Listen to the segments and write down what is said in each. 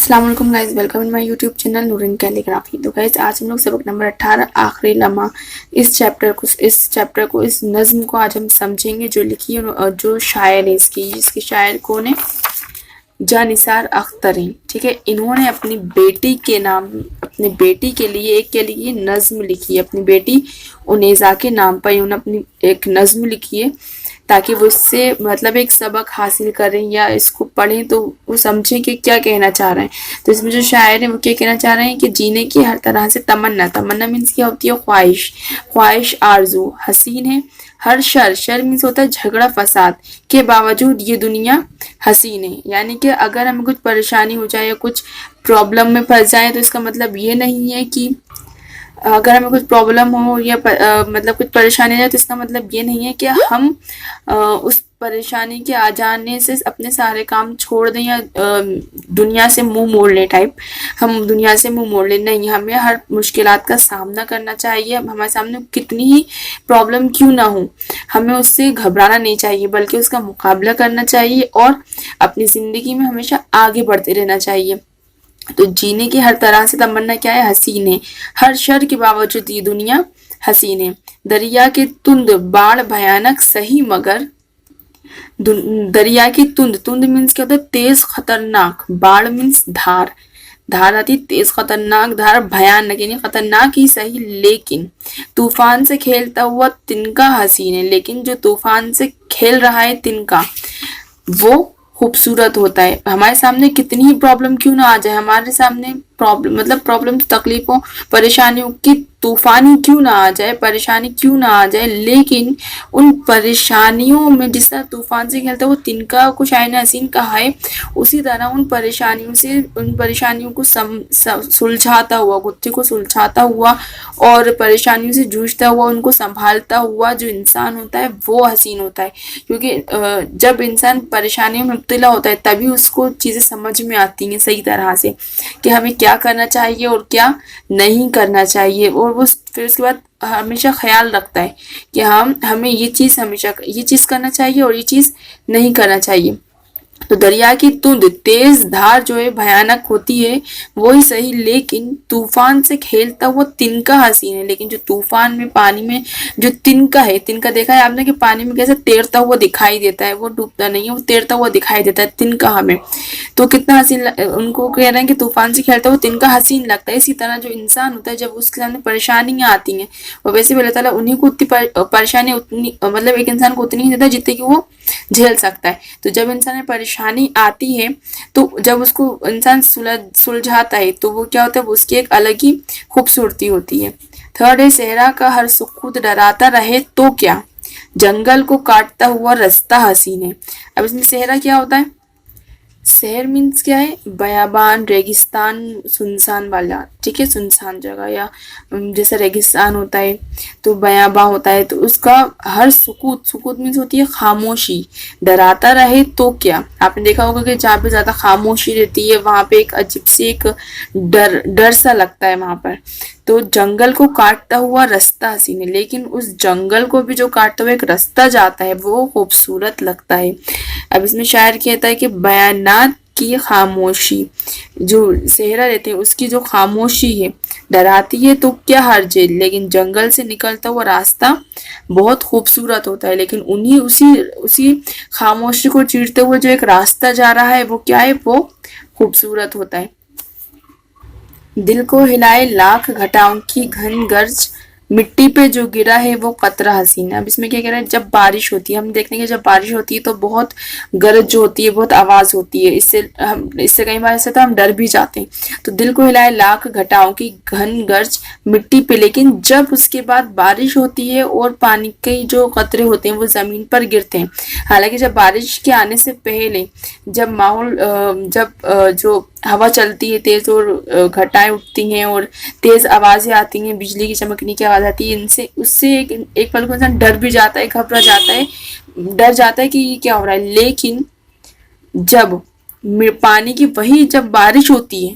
अस्सलाम वालेकुम guys, welcome in my YouTube channel Noorin calligraphy. तो गाइस आज हम लोग सबक नंबर 18 आखिरी लम्हा इस चैप्टर को इस नज्म को आज हम समझेंगे जो लिखी है और जो शायर है इसकी शायर कौन है? जानिसार अख्तर हैं। ठीक है, इन्होंने अपनी बेटी के नाम अपनी बेटी के लिए नज्म लिखी है। अपनी बेटी उनेजा के नाम पर इन्होंने अपनी एक नज्म लिखी है ताकि वो इससे मतलब एक सबक हासिल करें या इसको पढ़ें तो वो समझें कि क्या कहना चाह रहे हैं। तो इसमें जो शायर है वो क्या कहना चाह रहे हैं कि जीने की हर तरह से तमन्ना मीन्स क्या होती है? ख्वाहिश आरजू हसीन है। हर शर मीन्स होता है झगड़ा फसाद के बावजूद ये दुनिया हसीन है। यानी कि अगर हमें कुछ परेशानी हो जाए या कुछ प्रॉब्लम में फंस जाए तो इसका मतलब ये नहीं है कि अगर हमें कुछ प्रॉब्लम हो या मतलब कुछ परेशानी हो जाए तो इसका मतलब ये नहीं है कि हम उस परेशानी के आ जाने से अपने सारे काम छोड़ दें या दुनिया से मुंह मोड़ लें हम दुनिया से मुंह मोड़ लें। नहीं, हमें हर मुश्किलात का सामना करना चाहिए। हमारे सामने कितनी ही प्रॉब्लम क्यों ना हो, हमें उससे घबराना नहीं चाहिए बल्कि उसका मुकाबला करना चाहिए और अपनी ज़िंदगी में हमेशा आगे बढ़ते रहना चाहिए। तो जीने की हर तरह से तमन्ना क्या है? हसीन है। हर शर के बावजूद ये दुनिया हसीन है। दरिया के तुंद बाढ़ भयानक सही मगर दरिया की तुंद मीन्स क्या होता है? तेज खतरनाक। बाढ़ मीन्स धार आती है, तेज खतरनाक धार, भयानक यानी खतरनाक ही सही। लेकिन तूफान से खेलता हुआ तिनका हसीन है। लेकिन जो तूफान से खेल रहा है तिनका वो खूबसूरत होता है। हमारे सामने कितनी ही प्रॉब्लम क्यों ना आ जाए, हमारे सामने प्रॉब्लम तकलीफों परेशानियों की तूफान ही क्यों ना आ जाए, परेशानी क्यों ना आ जाए, लेकिन उन परेशानियों में जिस तरह तूफान से खेलता है वो तिनका को शायर ने हसीन कहा है, उसी तरह उन परेशानियों को सुलझाता हुआ, गुत्थी को सुलझाता हुआ और परेशानियों से जूझता हुआ उनको संभालता हुआ जो इंसान होता है वो हसीन होता है। क्योंकि जब इंसान परेशानियों में मुब्तला होता है तभी उसको चीज़ें समझ में आती हैं सही तरह से कि हमें क्या करना चाहिए और क्या नहीं करना चाहिए। और वो फिर उसके बाद हमेशा ख्याल रखता है कि हमें ये चीज़ करना चाहिए और ये चीज़ नहीं करना चाहिए। तो दरिया की तुंद तेज धार जो है भयानक होती है वो ही सही, लेकिन तूफान से खेलता हुआ तिनका हसीन है। लेकिन जो तूफान में पानी में जो तिनका देखा है आपने कि पानी में कैसे तैरता हुआ दिखाई देता है, वो डूबता नहीं है, वो तैरता हुआ दिखाई देता है तिनका हमें। तो कितना हसीन उनको कह रहे हैं कि तूफान से खेलता हुआ तिनका हसीन लगता है। इसी तरह जो इंसान होता है जब उसके सामने परेशानियां आती हैं और वैसे भी अल्लाह ताला उन्हीं को उतनी परेशानी उतनी मतलब एक इंसान को उतनी ही देता है जितनी कि वो झेल सकता है। तो जब इंसान में परेशानी आती है तो जब उसको इंसान सुलझाता है तो वो क्या होता है? वो उसकी एक अलग ही खूबसूरती होती है। थर्ड है सहरा का हर सुकूत डराता रहे तो क्या, जंगल को काटता हुआ रास्ता हसीन है। अब इसमें सहरा क्या होता है? शहर मीन्स क्या है? बयाबान, रेगिस्तान, सुनसान वाला। ठीक है, सुनसान जगह या जैसे रेगिस्तान होता है तो बयाबा होता है। तो उसका हर सुकूत मीन्स होती है खामोशी। डराता रहे तो क्या, आपने देखा होगा कि जहाँ पे ज्यादा खामोशी रहती है वहां पे एक अजीब सी एक डर सा लगता है वहां पर। तो जंगल को काटता हुआ रास्ता हसीन है, लेकिन उस जंगल को भी जो काटता हुआ एक रास्ता जाता है वो खूबसूरत लगता है। अब इसमें शायर कहता है कि बयानात की खामोशी, जो सेहरा रहते हैं उसकी जो खामोशी है डराती है तो क्या हर्ज है, लेकिन जंगल से निकलता हुआ रास्ता बहुत खूबसूरत होता है। लेकिन उसी खामोशी को चीरते हुए जो एक रास्ता जा रहा है वो क्या है? वो खूबसूरत होता है। दिल को हिलाए लाख घटाओं की घन गर्ज, मिट्टी पे जो गिरा है वो कतरा हसीन है। अब इसमें क्या कह रहा है? जब बारिश होती है, हम देखते हैं कि जब बारिश होती है तो बहुत गरज जो होती है, बहुत आवाज होती है, इससे कई बार ऐसा तो हम डर भी जाते हैं। तो दिल को हिलाए लाख घटाओं की घन गर्ज मिट्टी पे, लेकिन जब उसके बाद बारिश होती है और पानी के जो कतरे होते हैं वो जमीन पर गिरते हैं। हालांकि जब बारिश के आने से पहले जब माहौल जो हवा चलती है तेज और घटाएं उठती हैं और तेज आवाजें आती हैं, बिजली की चमकने की आवाज आती है, इनसे उससे एक पल को इंसान डर भी जाता है, घबरा जाता है, डर जाता है कि ये क्या हो रहा है। लेकिन जब पानी की वही जब बारिश होती है,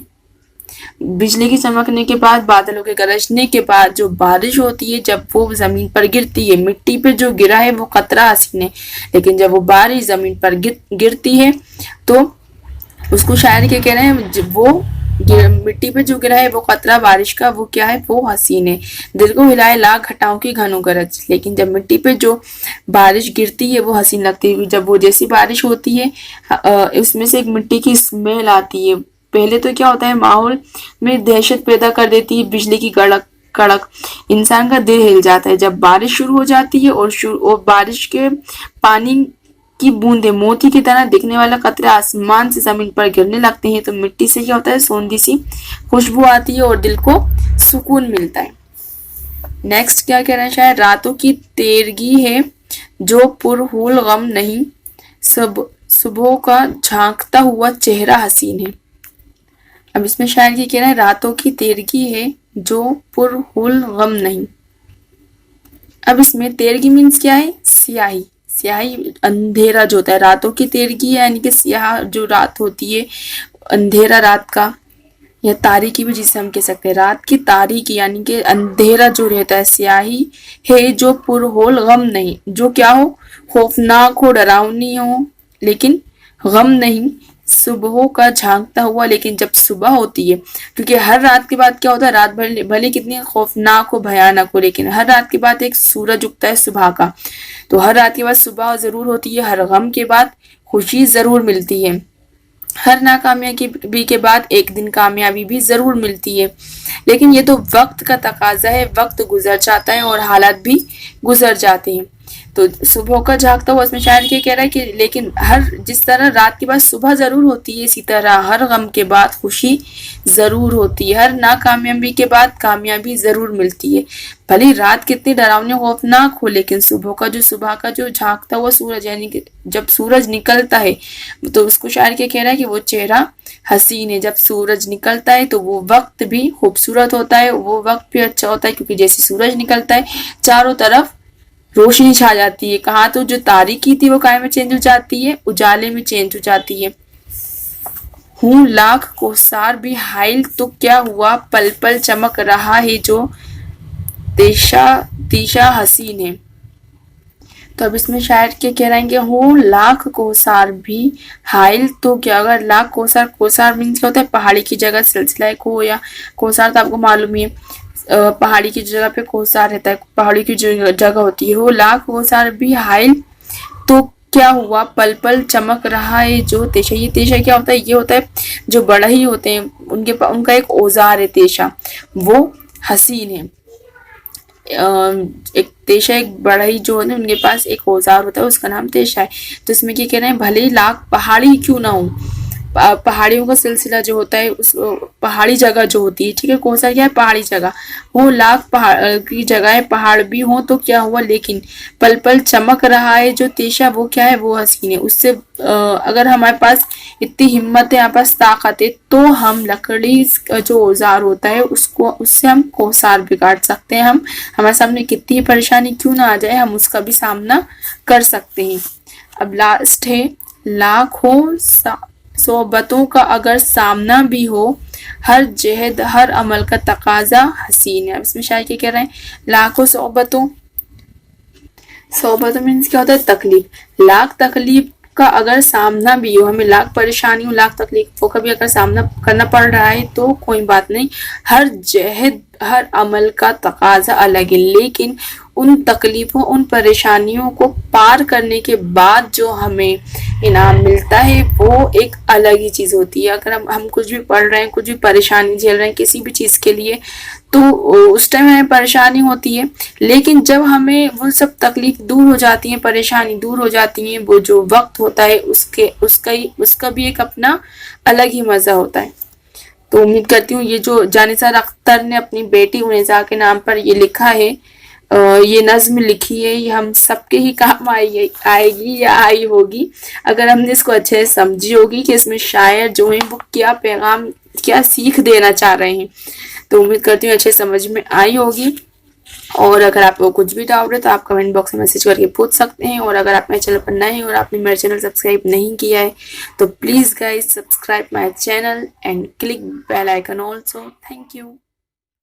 बिजली की चमकने के बाद, बादलों के गरजने के बाद जो बारिश होती है, जब वो जमीन पर गिरती है, मिट्टी पे जो गिरा है वो कतरा हसीन है, लेकिन जब वो बारिश जमीन पर गिरती है तो اس کو شاعر کیا کہہ رہے ہیں، وہ مٹی پہ جو گرا ہے وہ قطرہ بارش کا، وہ کیا ہے، وہ حسین ہے، دل کو ہلائے لاکھ گھٹاؤں کی گھنو گرج، لیکن جب مٹی پہ جو بارش گرتی ہے وہ حسین لگتی ہے، جب وہ جیسی بارش ہوتی ہے اس میں سے ایک مٹی کی اسمیل آتی ہے، پہلے تو کیا ہوتا ہے ماحول میں دہشت پیدا کر دیتی ہے، بجلی کی کڑک انسان کا دل ہل جاتا ہے، جب بارش شروع ہو جاتی ہے اور بارش کے پانی کی بوندیں موتی کی طرح دکھنے والا قطرے آسمان سے زمین پر گرنے لگتے ہیں تو مٹی سے کیا ہوتا ہے، سوندھی سی خوشبو آتی ہے اور دل کو سکون ملتا ہے۔ نیکسٹ کیا کہہ رہے ہیں شاید، راتوں کی تیرگی ہے جو پرہول غم نہیں، صبح کا جھانکتا ہوا چہرہ حسین ہے۔ اب اس میں شاید یہ کہہ رہے ہیں راتوں کی تیرگی ہے جو پرہول غم نہیں۔ اب اس میں تیرگی مینس کیا ہے، سیاہی، سیاہی اندھیرا جو ہوتا ہے، راتوں کی تیرگی یعنی کہ سیاہ جو رات ہوتی ہے، اندھیرا رات کا، یا تاریکی بھی جسے ہم کہہ سکتے ہیں، رات کی تاریکی یعنی کہ اندھیرا جو رہتا ہے، سیاہی ہے جو پرہول غم نہیں، جو کیا ہو، خوفناک ہو، ڈراؤنی ہو لیکن غم نہیں، صبح کا جھانکتا ہوا، لیکن جب صبح ہوتی ہے، کیونکہ ہر رات کے بعد کیا ہوتا ہے، رات بھلے کتنی خوفناک ہو، بھیانک ہو، لیکن ہر رات کے بعد ایک سورج اگتا ہے صبح کا، تو ہر رات کے بعد صبح ضرور ہوتی ہے، ہر غم کے بعد خوشی ضرور ملتی ہے، ہر ناکامیابی کے بعد ایک دن کامیابی بھی ضرور ملتی ہے، لیکن یہ تو وقت کا تقاضا ہے، وقت گزر جاتا ہے اور حالات بھی گزر جاتے ہیں۔ تو صبح کا جھانکتا ہوا، اس میں شاعر کیا کہہ رہا ہے کہ لیکن جس طرح رات کے بعد صبح ضرور ہوتی ہے، اسی طرح ہر غم کے بعد خوشی ضرور ہوتی ہے، ہر ناکامیابی کے بعد کامیابی ضرور ملتی ہے، بھلی رات کتنی ڈراؤنی خوفناک ہو، لیکن صبح کا جو جھانکتا ہوا سورج، یعنی کہ جب سورج نکلتا ہے تو اس کو شاعر کیا کہہ رہا ہے کہ وہ چہرہ حسین ہے، جب سورج نکلتا ہے تو وہ وقت بھی خوبصورت ہوتا ہے، وہ وقت بھی اچھا ہوتا ہے، کیونکہ جیسے سورج نکلتا ہے چاروں طرف روشنی چھا جاتی ہے، کہاں تو جو تاریکی تھی وہ کائے میں چینج ہو جاتی ہے، اجالے میں چینج ہو جاتی ہے۔ ہوں لاکھ کوثار بھی حائل تو کیا ہوا، پل پل چمک رہا ہے جو تیشا حسین ہے۔ تو اب اس میں شاعر کیا کہہ رہے ہیں کہ ہوں لاکھ کوثار بھی حائل تو کیا، اگر لاکھ کوثار مینس کیا ہوتا ہے، پہاڑی کی جگہ سلسلہ کو، یا کوثار تو آپ کو معلوم ہی ہے پہاڑی کی جگہ پہ کوثار رہتا ہے، پہاڑی کی جگہ ہوتی ہے، وہ لاکھ کوثار بھی حائل تو کیا ہوا، پل پل چمک رہا ہے جو تیشا، یہ تیشا کیا ہوتا ہے، یہ ہوتا ہے جو بڑا ہی ہوتے ہیں ان کا ایک اوزار ہے تیشا، وہ حسین ہے، ایک تیشا ایک بڑا ہی جو ہے ان کے پاس ایک اوزار ہوتا ہے، اس کا نام تیشا ہے۔ تو اس میں کیا کہہ رہے ہیں، بھلے ہی لاکھ پہاڑی کیوں نہ ہو، پہاڑیوں کا سلسلہ جو ہوتا ہے، اس پہاڑی جگہ جو ہوتی ہے، ٹھیک ہے، کون سا کیا ہے، پہاڑی جگہ، وہ لاکھ پہاڑ کی جگہیں پہاڑ بھی ہوں تو کیا ہوا، لیکن پل پل چمک رہا ہے جو تیشا، وہ کیا ہے، وہ حسین ہے۔ اس سے اگر ہمارے پاس اتنی ہمت ہے، ہمارے پاس طاقت ہے، تو ہم لکڑی کا جو اوزار ہوتا ہے اس سے ہم کوثار بھی کاٹ سکتے ہیں، ہمارے سامنے کتنی پریشانی کیوں نہ آ جائے، ہم اس کا بھی سامنا کر سکتے ہیں۔ اب لاسٹ ہے، لاکھوں صحبتوں کا اگر سامنا بھی ہو، ہر جہد ہر عمل کا تقاضا حسین ہے۔ اب اس میں شاید کیا کہہ رہے ہیں، لاکھوں صحبتوں مینس کیا ہوتا ہے، تکلیف، لاکھ تکلیف کا اگر سامنا بھی ہو، ہمیں لاکھ پریشانیوں لاکھ تکلیفوں کا بھی اگر سامنا کرنا پڑ رہا ہے تو کوئی بات نہیں، ہر جہد ہر عمل کا تقاضا الگ ہے، لیکن ان تکلیفوں ان پریشانیوں کو پار کرنے کے بعد جو ہمیں انعام ملتا ہے وہ ایک الگ ہی چیز ہوتی ہے۔ اگر ہم کچھ بھی پڑھ رہے ہیں، کچھ بھی پریشانی جھیل رہے ہیں کسی بھی چیز کے لیے، تو اس ٹائم ہمیں پریشانی ہوتی ہے، لیکن جب ہمیں وہ سب تکلیف دور ہو جاتی ہیں، پریشانی دور ہو جاتی ہیں، وہ جو وقت ہوتا ہے اس کا بھی ایک اپنا الگ ہی مزہ ہوتا ہے۔ تو امید کرتی ہوں یہ جو جانثار اختر نے اپنی بیٹی انیسہ کے نام پر یہ لکھا ہے، یہ نظم لکھی ہے، یہ ہم سب کے ہی کام آئے گی یا آئی ہوگی اگر ہم نے اس کو اچھے سے سمجھی ہوگی کہ اس میں شاعر جو ہیں وہ کیا پیغام، کیا سیکھ دینا چاہ رہے ہیں۔ تو امید کرتی ہوں اچھے سمجھ میں آئی ہوگی، اور اگر آپ کو کچھ بھی ڈاؤٹ ہے تو آپ کمنٹ باکس میں میسج کر کے پوچھ سکتے ہیں، اور اگر آپ میرے چینل پر نئے ہیں اور آپ نے میرے چینل سبسکرائب نہیں کیا ہے تو please guys subscribe my channel and click bell icon also. Thank you.